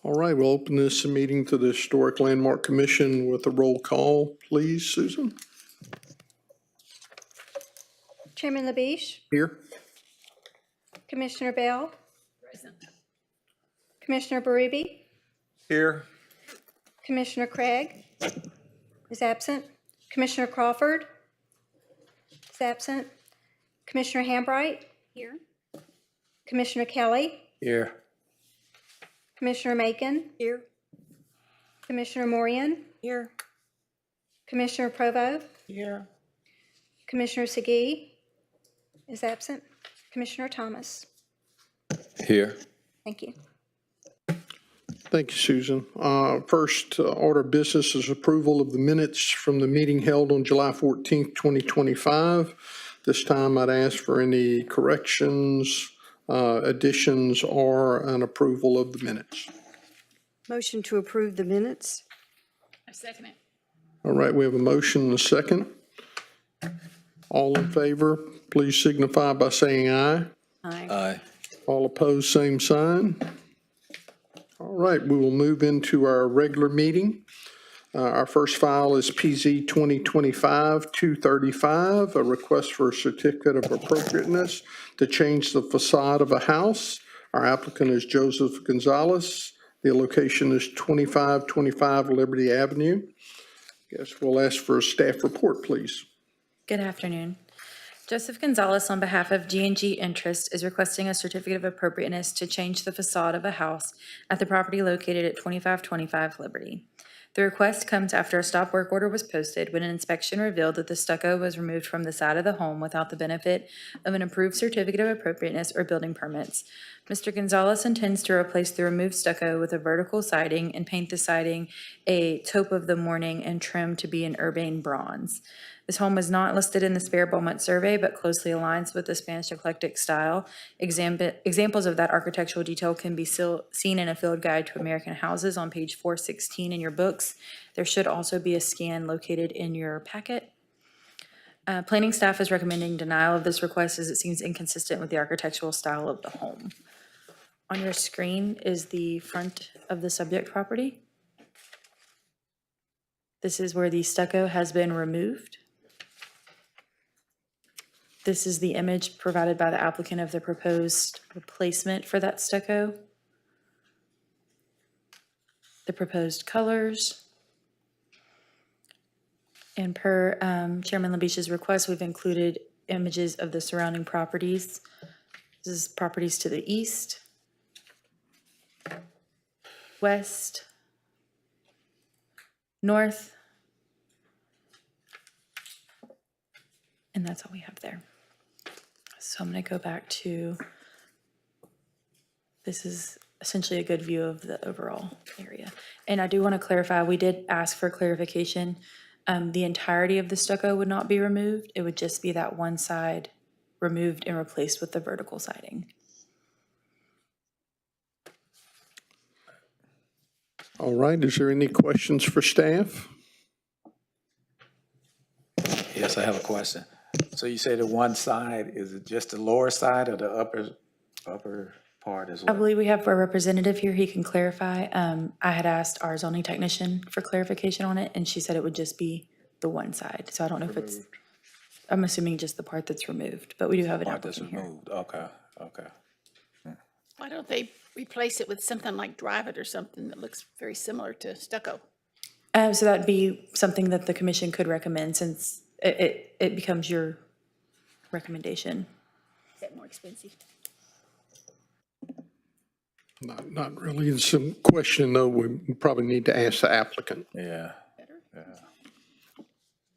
All right, we'll open this meeting to the Historic Landmark Commission with a roll call, please, Susan. Chairman LaBiche, Here. Commissioner Bell, Commissioner Berube, Here. Commissioner Craig is absent. Commissioner Crawford is absent. Commissioner Hambright. Here. Commissioner Kelly. Here. Commissioner Macon. Here. Commissioner Morian. Here. Commissioner Provo. Here. Commissioner Segee is absent. Commissioner Thomas. Here. Thank you. Thank you, Susan. First order of business is approval of the minutes from the meeting held on July 14th, 2025. This time I'd ask for any corrections, additions, or an approval of the minutes. Motion to approve the minutes. I second it. All right, we have a motion and a second. All in favor, please signify by saying aye. Aye. Aye. All opposed, same sign. All right, we will move into our regular meeting. Our first file is PZ 2025-235, a request for a certificate of appropriateness to change the facade of a house. Our applicant is Joseph Gonzalez. The location is 2525 Liberty Avenue. Guess we'll ask for a staff report, please. Good afternoon. Joseph Gonzalez, on behalf of G&G Interest, is requesting a certificate of appropriateness to change the facade of a house at the property located at 2525 Liberty. The request comes after a stop work order was posted when an inspection revealed that the stucco was removed from the side of the home without the benefit of an approved certificate of appropriateness or building permits. Mr. Gonzalez intends to replace the removed stucco with a vertical siding and paint the siding a taupe of the morning and trim to be an urbane bronze. This home is not listed in the Spare Beaumont survey, but closely aligns with the Spanish eclectic style. Examples of that architectural detail can be seen in a field guide to American houses on page 416 in your books. There should also be a scan located in your packet. Planning staff is recommending denial of this request as it seems inconsistent with the architectural style of the home. On your screen is the front of the subject property. This is where the stucco has been removed. This is the image provided by the applicant of the proposed replacement for that stucco. The proposed colors. And per Chairman LaBiche's request, we've included images of the surrounding properties. This is properties to the east, west, north, and that's all we have there. So I'm going to go back to, this is essentially a good view of the overall area. And I do want to clarify, we did ask for clarification. The entirety of the stucco would not be removed. It would just be that one side removed and replaced with the vertical siding. All right, is there any questions for staff? Yes, I have a question. So you say the one side, is it just the lower side or the upper part as I well? believe we have a representative here. He can clarify. I had asked our zoning technician for clarification on it, and she said it would just be the one side. So I don't know if it's, I'm assuming just the part that's removed, but we do have an Part that's applicant here. removed, okay, okay. Why don't they replace it with something like Drive It or something that looks very similar to stucco? So that'd be something that the commission could recommend since it becomes your recommendation. Is that more expensive? Not really. It's a question, though, we probably need to ask the applicant. Yeah.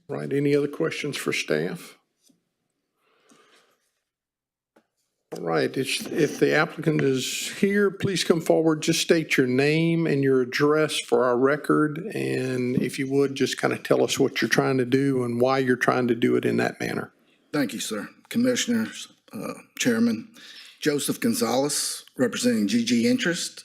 Right, any other questions for staff? All right, if the applicant is here, please come forward, just state your name and your address for our record, and if you would, just kind of tell us what you're trying to do and why you're trying to do it in that manner. Thank you, sir. Commissioners, Chairman, Joseph Gonzalez, representing GG Interest.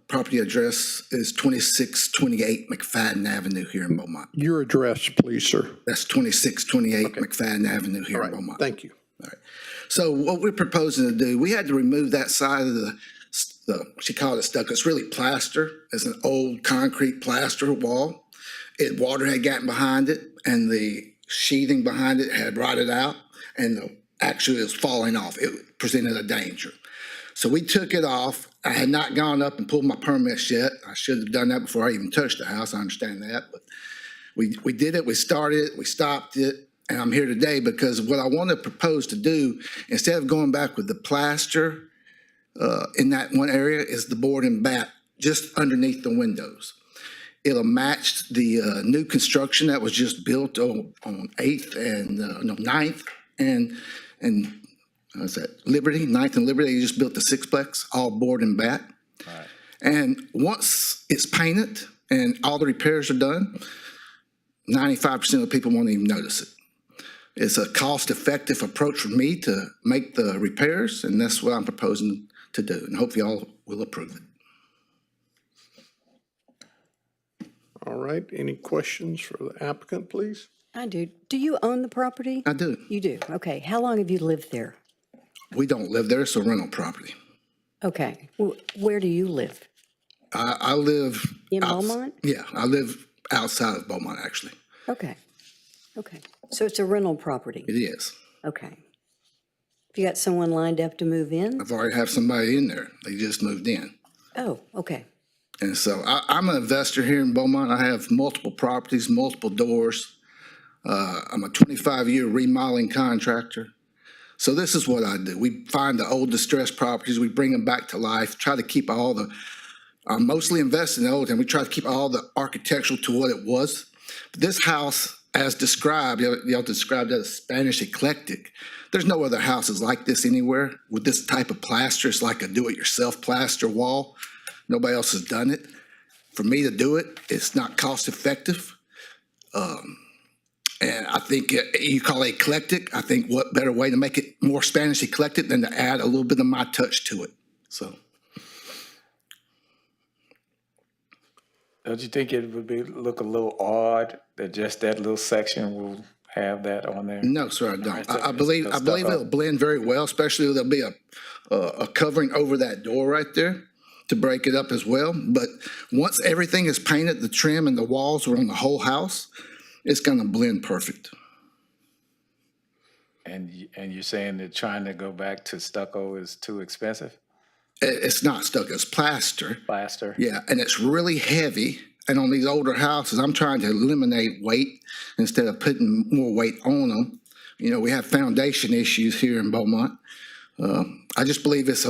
Property address is 2628 McFadden Avenue here in Beaumont. Your address, please, sir. That's 2628 McFadden Avenue here All in right, Beaumont. thank you. All right. So what we're proposing to do, we had to remove that side of she called it stucco. It's really plaster. It's an old concrete plaster wall. Water had gotten behind it, and the sheathing behind it had rotted out, and actually it was falling off. It presented a danger. So we took it off. I had not gone up and pulled my permits yet. I should have done that before I even touched the house. I understand that, but we did it. We started it. We stopped it, and I'm here today because what I want to propose to do, instead of going back with the plaster in that one area, is the board and bat just underneath the windows. It'll match the new construction that was just built on 8th and 9th and what's that, Liberty, 9th and Liberty. They just built the sixplex, all board and bat. Right. And once it's painted and all the repairs are done, 95% of the people won't even notice it. It's a cost-effective approach for me to make the repairs, and that's what I'm proposing to do. And hopefully y'all will approve it. All right, any questions for the applicant, please? I do. Do you own the property? I do. You do. Okay. How long have you lived there? We don't live there. It's a rental property. Okay. Where do you live? I live. In Beaumont? Yeah, I live outside of Beaumont, actually. Okay. Okay. So it's a rental property? It is. Okay. Have you got someone lined up to move in? I've already have somebody in there. They just moved in. Oh, okay. And so I'm an investor here in Beaumont. I have multiple properties, multiple doors. I'm a 25-year remodeling contractor. So this is what I do. We find the old distressed properties, we bring them back to life, try to keep all the, I'm mostly invested in the old, and we try to keep all the architectural to what it was. But this house, as described, y'all described it as Spanish eclectic. There's no other houses like this anywhere with this type of plaster. It's like a do-it-yourself plaster wall. Nobody else has done it. For me to do it, it's not cost effective. And I think you call it eclectic. I think what better way to make it more Spanish eclectic than to add a little bit of my touch to it. So Don't you think it would look a little odd that just that little section will have that on there? no, sir, I don't. It's a- I believe it's a stucco. it'll blend very well, especially there'll be a covering over that door right there to break it up as well. But once everything is painted, the trim and the walls are on the whole house, it's going to blend perfect. And you're saying that trying to go back to stucco is too expensive? It's not stucco, it's plaster. Plaster? Yeah, and it's really heavy. And on these older houses, I'm trying to eliminate weight instead of putting more weight on them. You know, we have foundation issues here in Beaumont. I just believe it's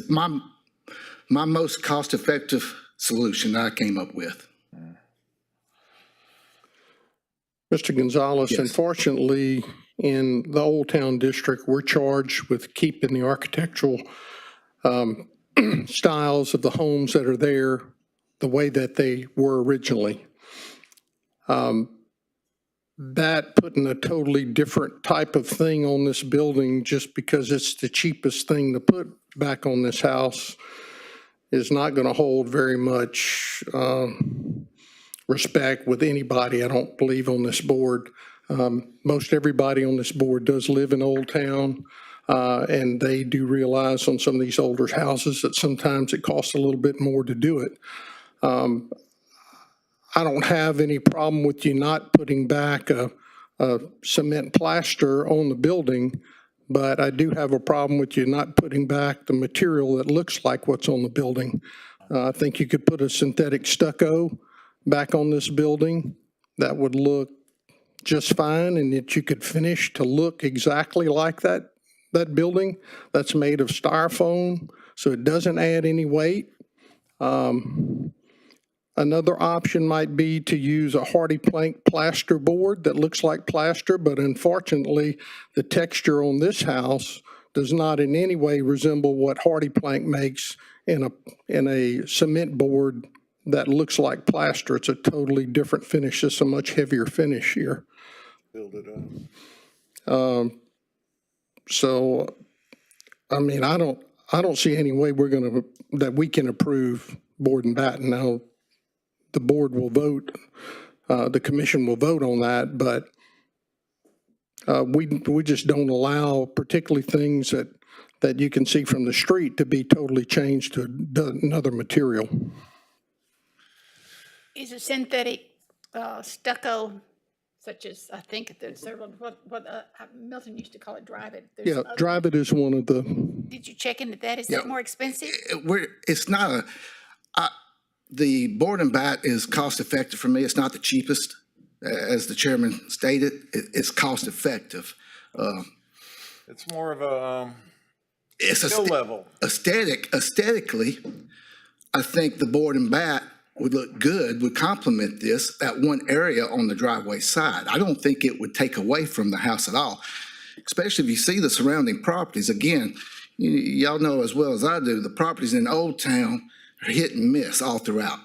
my most cost-effective solution that I came up with. Mr. Gonzalez, Yes. unfortunately, in the Old Town District, we're charged with keeping the architectural styles of the homes that are there the way that they were originally. That putting a totally different type of thing on this building just because it's the cheapest thing to put back on this house is not going to hold very much respect with anybody, I don't believe, on this board. Most everybody on this board does live in Old Town, and they do realize on some of these older houses that sometimes it costs a little bit more to do it. I don't have any problem with you not putting back a cement plaster on the building, but I do have a problem with you not putting back the material that looks like what's on the building. I think you could put a synthetic stucco back on this building that would look just fine, and that you could finish to look exactly like that building that's made of styrofoam, so it doesn't add any weight. Another option might be to use a hardy plank plaster board that looks like plaster, but unfortunately, the texture on this house does not in any way resemble what hardy plank makes in a cement board that looks like plaster. It's a totally different finish. It's a much heavier finish here. Build it up. So, I mean, I don't see any way that we can approve board and batten. Now, the board will vote, the commission will vote on that, but we just don't allow particularly things that that you can see from the street to be totally changed to another material. Is it synthetic stucco, such as, I think there's several, Milton used to call it drive it. There's Yeah, other- drive it is one of the, Did you check into that? Is Yeah. that more expensive? It's not the board and bat is cost effective for me. It's not the cheapest. As the chairman stated, it's cost effective. It's more of a It's skill level. aesthetically, I think the board and bat would look good, would complement this, that one area on the driveway side. I don't think it would take away from the house at all, especially if you see the surrounding properties. Again, y'all know as well as I do, the properties in Old Town are hit and miss all throughout.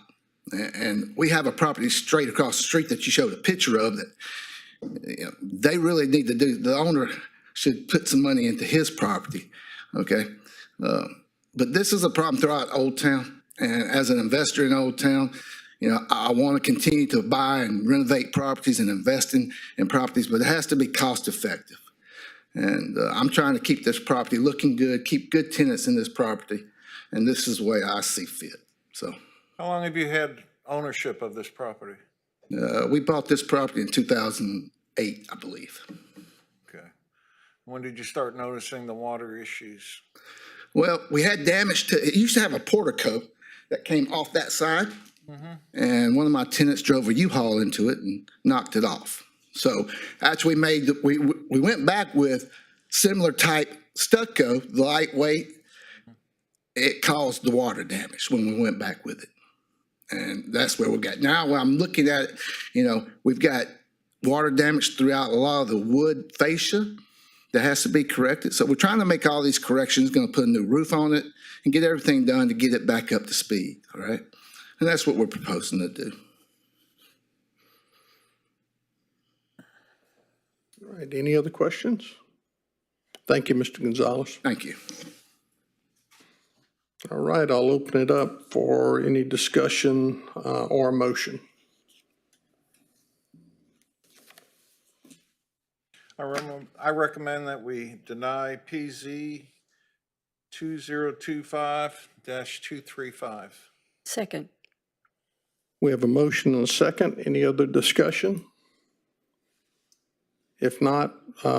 And we have a property straight across the street that you showed a picture of that, you know, they really need to do, the owner should put some money into his property, okay? But this is a problem throughout Old Town. And as an investor in Old Town, you know, I want to continue to buy and renovate properties and invest in properties, but it has to be cost effective. And I'm trying to keep this property looking good, keep good tenants in this property, and this is the way I see fit. So How long have you had ownership of this property? we bought this property in 2008, I believe. Okay. When did you start noticing the water issues? Well, we had damage to, it used to have a portico that came off that side. And one of my tenants drove a U-Haul into it and knocked it off. So actually we went back with similar type stucco, lightweight. It caused the water damage when we went back with it. And that's where we got. Now when I'm looking at it, you know, we've got water damage throughout a lot of the wood fascia that has to be corrected. So we're trying to make all these corrections, going to put a new roof on it and get everything done to get it back up to speed, all right? And that's what we're proposing to do. all right, any other questions? Thank you, Mr. Gonzalez. Thank you. All right, I'll open it up for any discussion or motion. I recommend that we deny PZ 2025-235. Second. We have a motion and a second. Any other discussion? If not,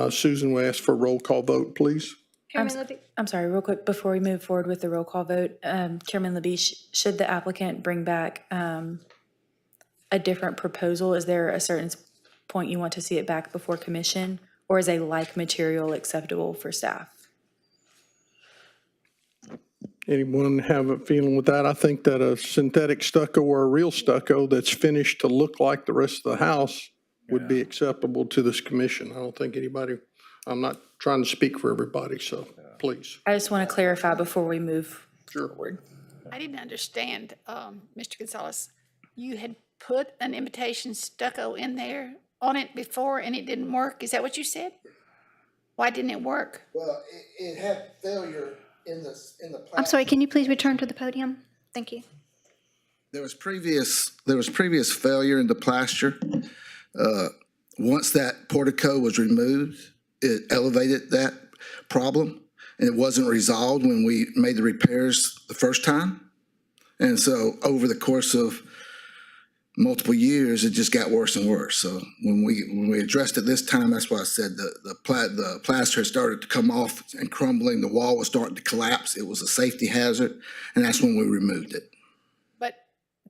Susan will ask for a roll call vote, please. Chairman Levy? I'm sorry, real quick, before we move forward with the roll call vote, Chairman Libby, should the applicant bring back a different proposal? Is there a certain point you want to see it back before commission? Or is a like material acceptable for staff? Anyone have a feeling with that? I think that a synthetic stucco or a real stucco that's finished to look like the rest of the house would be acceptable to this commission. I don't think anybody, I'm not trying to speak for everybody, so please. I just want to clarify before we move forward. I didn't understand, Mr. Gonzalez. You had put an imitation stucco in there on it before and it didn't work? Is that what you said? Why didn't it work? Well, it had failure in the I'm sorry, can you please return to the podium? Thank you. There was previous failure in the plaster. Once that portico was removed, it elevated that problem, and it wasn't resolved when we made the repairs the first time. And so over the course of multiple years, it just got worse and worse. So when we addressed it this time, that's why I said the plaster had started to come off and crumbling. The wall was starting to collapse. It was a safety hazard, and that's when we removed it. But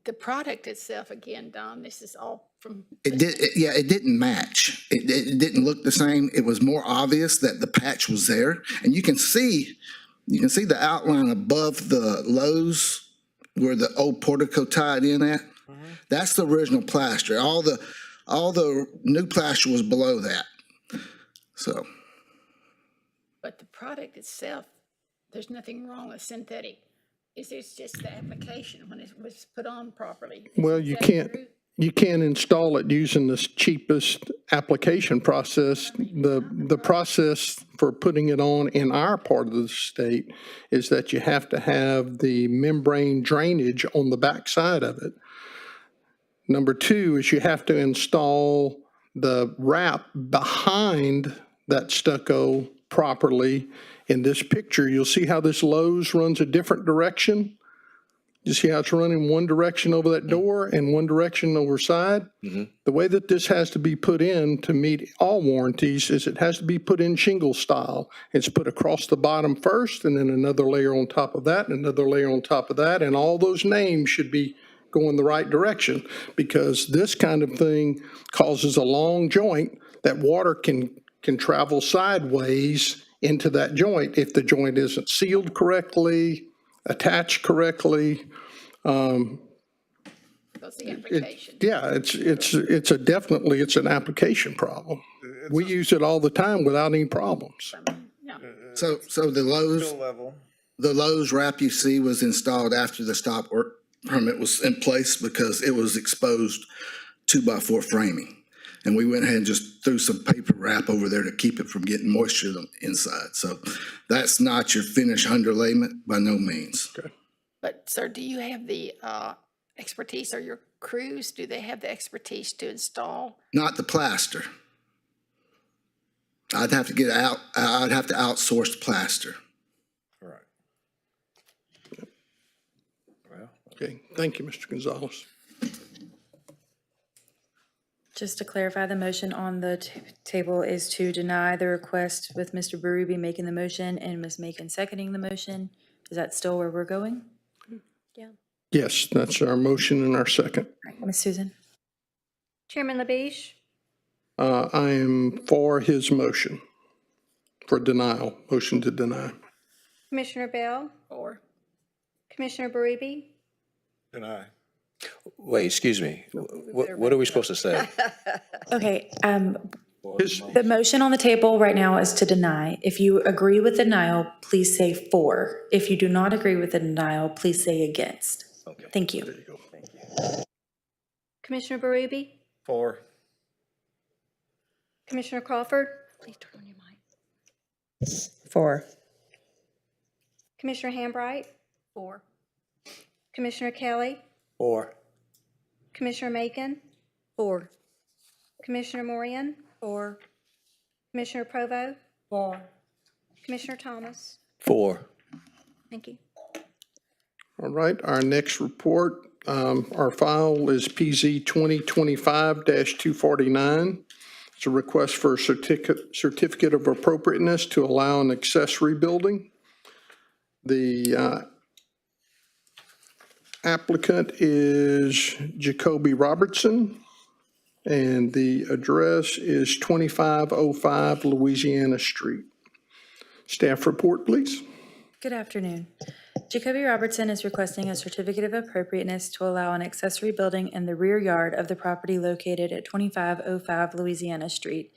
the product itself, again, Don, this is all from. It didn't match. It didn't look the same. It was more obvious that the patch was there, and you can see the outline above the lows where the old portico tied in at. That's the original plaster. All the new plaster was below that. So. But the product itself, there's nothing wrong with synthetic. It's just the application when it was put on properly. Well, Is you that can't, true? you can't install it using this cheapest application process. The process for putting it on in our part of the state is that you have to have the membrane drainage on the back side of it. Number two is you have to install the wrap behind that stucco properly, in this picture, you'll see how this Lowe's runs a different direction. You see how it's running one direction over that door and one direction over side? The way that this has to be put in to meet all warranties is it has to be put in shingle style. It's put across the bottom first, and then another layer on top of that, and another layer on top of that, and all those names should be going the right direction, because this kind of thing causes a long joint that water can travel sideways into that joint if the joint isn't sealed correctly, attached correctly. That's the implication. Yeah, it's an application problem. We use it all the time without any problems. No. So the Fill level. Lowe's wrap you see was installed after the stop work permit was in place because it was exposed 2x4 framing. And we went ahead and just threw some paper wrap over there to keep it from getting moisture inside. So that's not your finished underlayment by no means. But sir, do you have the expertise, or your crews, do they have the expertise to install? Not the plaster. I'd have to outsource the plaster. Right. Well, Okay, thank you, Mr. Gonzalez. Just to clarify, the motion on the table is to deny the request with Mr. Berube making the motion and Ms. Macon seconding the motion. Is that still where we're going? Yes, that's our motion and our second. Ms. Susan? Chairman LaBeige, I am for his motion, for denial, motion to deny. Commissioner Bell, Or, Commissioner Berube, deny. Wait, excuse me. What are we supposed to say? Okay, His, the motion on the table right now is to deny. If you agree with denial, please say for. If you do not agree with the denial, please say against. Okay. Thank you. Commissioner Berube, 4. Commissioner Crawford. Please turn on your mic. 4. Commissioner Hambright, or, Commissioner Kelly, Or, Commissioner Macon, 4. Commissioner Morian, 4. Commissioner Provo, 4. Commissioner Thomas. 4. Thank you. all right, our next report, our file is PZ 2025-249. It's a request for a certificate of appropriateness to allow an accessory building. The applicant is Jacoby Robertson, and the address is 2505 Louisiana Street. Staff report, please. Good afternoon. Jacoby Robertson is requesting a certificate of appropriateness to allow an accessory building in the rear yard of the property located at 2505 Louisiana Street.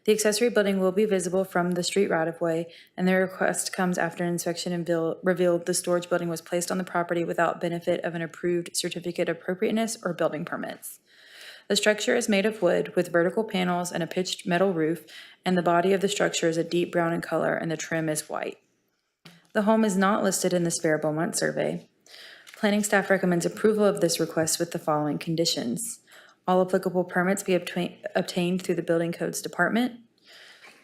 The accessory building will be visible from the street right-of-way, and the request comes after an inspection and revealed the storage building was placed on the property without benefit of an approved certificate of appropriateness or building permits. The structure is made of wood with vertical panels and a pitched metal roof, and the body of the structure is a deep brown in color and the trim is white. The home is not listed in the Spare Beaumont survey. Planning staff recommends approval of this request with the following conditions. All applicable permits be obtained through the Building Codes Department.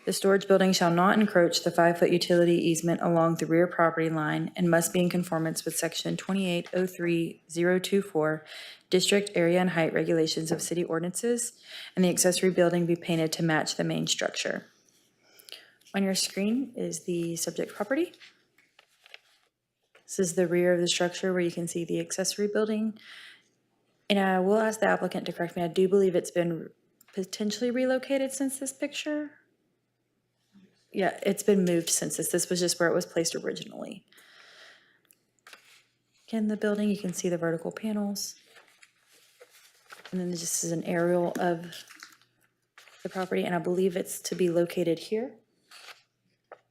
The storage building shall not encroach the 5-foot utility easement along the rear property line and must be in conformance with Section 2803024 District Area and Height Regulations of City Ordinances, and the accessory building be painted to match the main structure. On your screen is the subject property. This is the rear of the structure where you can see the accessory building. And I will ask the applicant to correct me. I do believe it's been potentially relocated since this picture. Yeah, it's been moved since this. This was just where it was placed originally. Again, the building, you can see the vertical panels. And then this is an aerial of the property, and I believe it's to be located here.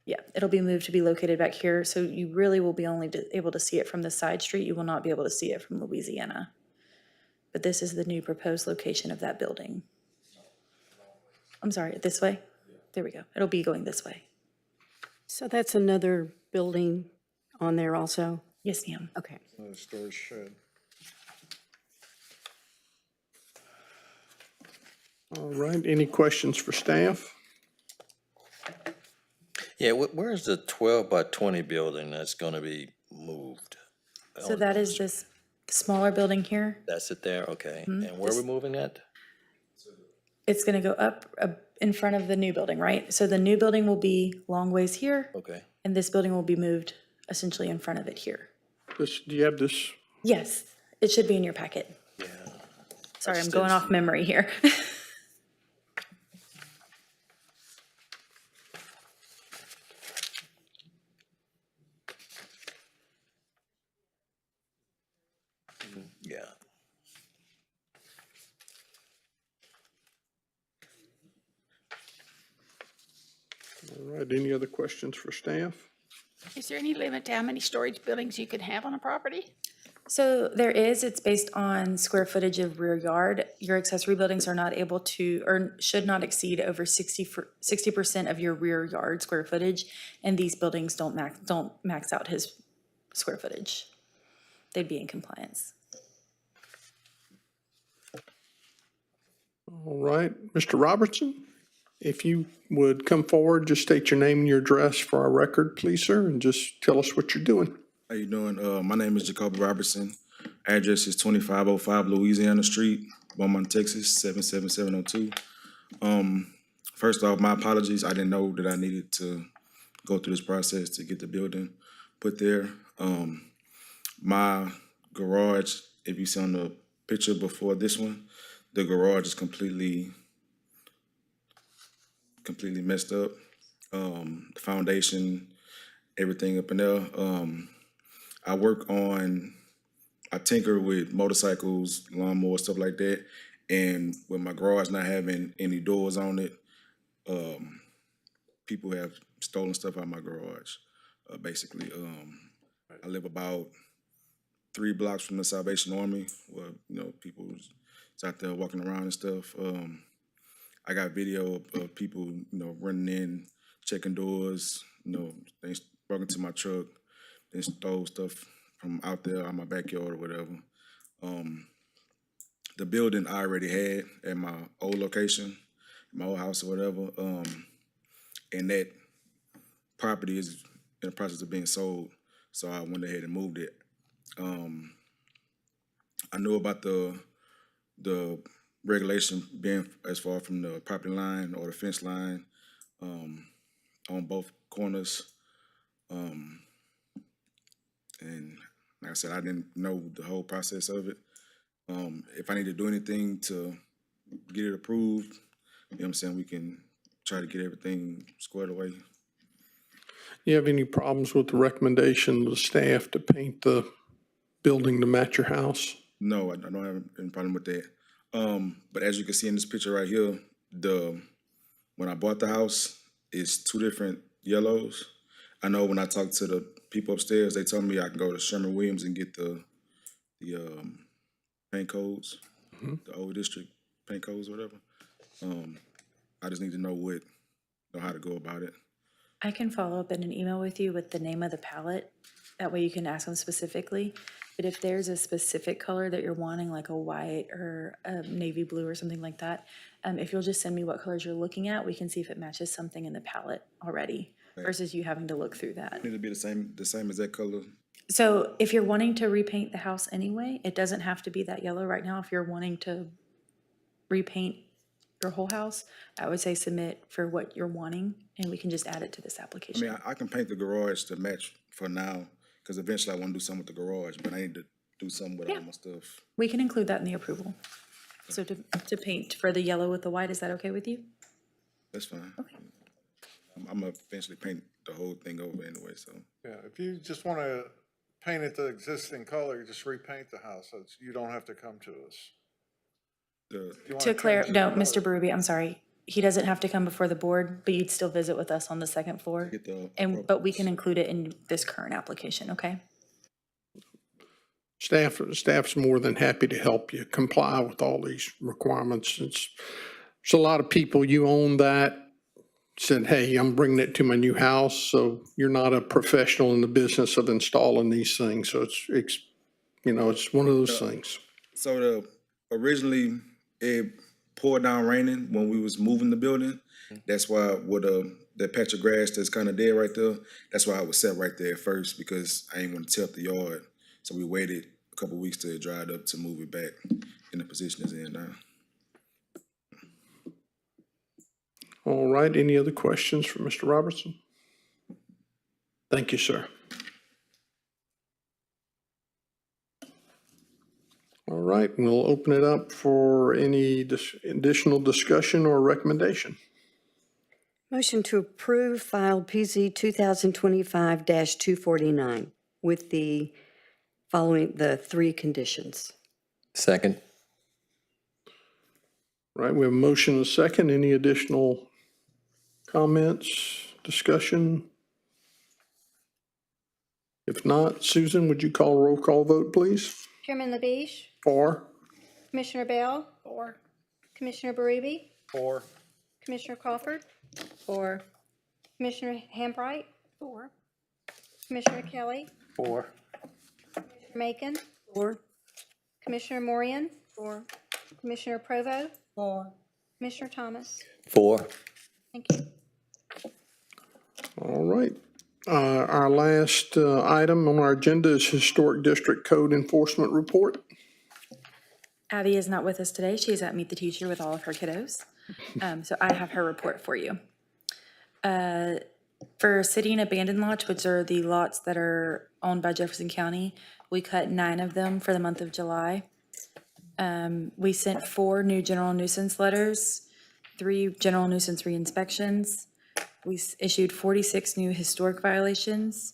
Yeah, it'll be moved to be located back here, so you really will be only able to see it from the side street. You will not be able to see it from Louisiana. But this is the new proposed location of that building. I'm sorry, this way? There we go. It'll be going this way. So that's another building on there also? Yes, ma'am. Okay. The storage shed. All right, any questions for staff? Yeah, where's the 12 by 20 building that's gonna be moved? So that is this smaller building here. That's it there, okay. And where are we moving that? It's gonna go up in front of the new building, right? So the new building will be long ways here, Okay. and this building will be moved essentially in front of it here. Do you have this? Yes, it should be in your packet. Yeah. Sorry, I'm going off memory here. Yeah. All right, any other questions for staff? Is there any limit to how many storage buildings you can have on a property? So there is, it's based on square footage of rear yard. Your accessory buildings are not able to, or should not exceed over 60% of your rear yard square footage. And these buildings don't max out his square footage. They'd be in compliance. All right, Mr. Robertson, if you would come forward, just state your name and your address for our record, please, sir, and just tell us what you're doing. How you doing? My name is Jacoby Robertson. Address is 2505 Louisiana Street, Beaumont, Texas, 77702. First off, my apologies. I didn't know that I needed to go through this process to get the building put there. My garage, if you see on the picture before this one, the garage is completely messed up. The foundation, everything up in there. I tinker with motorcycles, lawnmowers, stuff like that. And with my garage not having any doors on it, people have stolen stuff out of my garage, basically. I live about 3 blocks from the Salvation Army, where, people's out there walking around and stuff. I got video of people, running in, checking doors, they broke into my truck, they stole stuff from out there out my backyard or whatever. The building I already had at my old location, my old house or whatever, and that property is in the process of being sold, so I went ahead and moved it. I knew about the regulation being as far from the property line or the fence line on both corners. And like I said, I didn't know the whole process of it. If I need to do anything to get it approved, you know what I'm saying, we can try to get everything squared away. You have any problems with the recommendation of the staff to paint the building to match your house? No, I don't have any problem with that. But as you can see in this picture right here, when I bought the house, it's 2 different yellows. I know when I talked to the people upstairs, they told me I can go to Sherman-Williams and get the paint codes, the old district paint codes, or whatever. I just need to know how to go about it. I can follow up in an email with you with the name of the palette. That way you can ask them specifically. But if there's a specific color that you're wanting, like a white or a navy blue or something like that, if you'll just send me what colors you're looking at, we can see if it matches something in the palette already versus you having to look through that. Need to be the same as that color. So if you're wanting to repaint the house anyway, it doesn't have to be that yellow right now. If you're wanting to repaint your whole house, I would say submit for what you're wanting and we can just add it to this I application. mean, I can paint the garage to match for now, because eventually I want to do something with the garage, but I need to do something with all my stuff. We can include that in the approval. So to paint for the yellow with the white, is that okay with you? That's fine. Okay. I'm gonna eventually paint the whole thing over anyway, so. Yeah, if you just want to paint it the existing color, just repaint the house. You don't have to come to us. If you wanna To change clarify, the no, color- Mr. Berube, I'm sorry. He doesn't have to come before the board, but you'd still visit with us on the second floor. Get the But we can include it in this current application, okay? Staff's more than happy to help you comply with all these requirements. It's a lot of people, you own that, said, hey, I'm bringing it to my new house, so you're not a professional in the business of installing these things, so it's one of those things. So originally it poured down raining when we was moving the building. That's why where the that patch of grass that's kind of dead right there, that's why I was set right there first, because I didn't want to tilt the yard. So we waited a couple weeks till it dried up to move it back in the position it's in now. All right, any other questions for Mr. Robertson? Thank you, sir. All right, we'll open it up for any additional discussion or recommendation. Motion to approve file PZ 2025-249 with the following, the three conditions. Second. All right, we have a motion and a second. Any additional comments, discussion? If not, Susan, would you call a roll call vote, please? Chairman LaBeige, For? Commissioner Bell, Four. Commissioner Berube, 4. Commissioner Crawford, 4. Commissioner Hambright, 4. Commissioner Kelly, 4. Commissioner Macon, 4. Commissioner Morian, 4. Commissioner Provo, 4. Commissioner Thomas. 4. Thank you. All right. Our last item on our agenda is Historic District Code Enforcement Report. Abby is not with us today. She is at Meet the Teacher with all of her kiddos. So I have her report for you. For city and abandoned lots, which are the lots that are owned by Jefferson County, we cut 9 of them for the month of July. We sent 4 new general nuisance letters, 3 general nuisance re-inspections. We issued 46 new historic violations.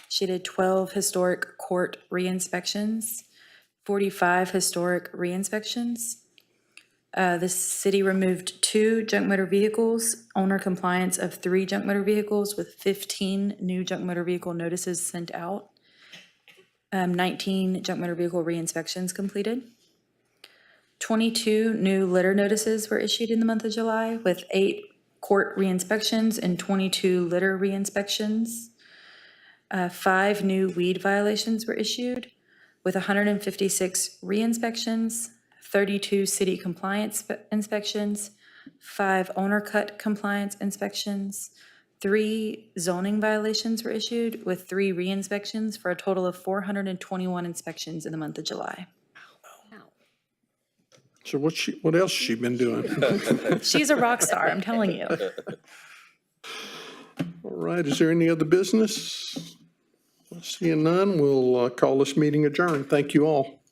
She did 12 historic court re-inspections, 45 historic re-inspections. The city removed 2 junk motor vehicles, owner compliance of 3 junk motor vehicles with 15 new junk motor vehicle notices sent out. 19 junk motor vehicle re-inspections completed. 22 new litter notices were issued in the month of July with 8 court re-inspections and 22 litter re-inspections. 5 new weed violations were issued with 156 re-inspections, 32 city compliance inspections, 5 owner cut compliance inspections, 3 zoning violations were issued with 3 re-inspections for a total of 421 inspections in the month of July. So what else has she been doing? She's a rock star, I'm telling you. All right, is there any other business? Seeing none, we'll call this meeting adjourned. Thank you all.